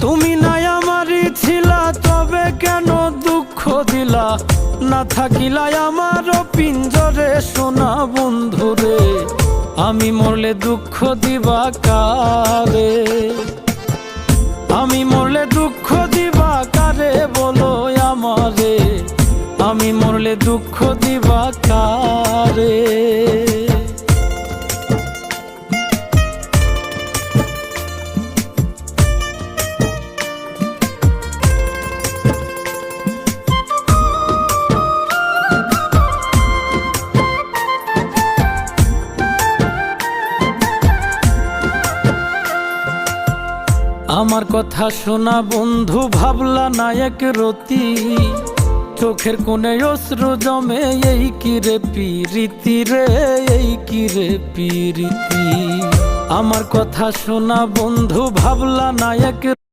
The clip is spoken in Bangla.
তুমি নাই আমারই ছিলা, তবে কেন দুঃখ দিলা? না থাকিলা আমার পিঞ্জরে সোনা বন্ধুরে, আমি মরলে দুঃখ দিবা কারে? আমি মরলে দুঃখ দিবা কারে বলো আমারে? আমি মরলে দুঃখ দিবা কারে? আমার কথা শোনা বন্ধু, ভাবলা না এক রতি, চোখের কোণে অশ্রু জমে, এই কি রে পিরিতি রে, এই কি রে পিরিতি। আমার কথা শোনা বন্ধু, ভাবলা না এক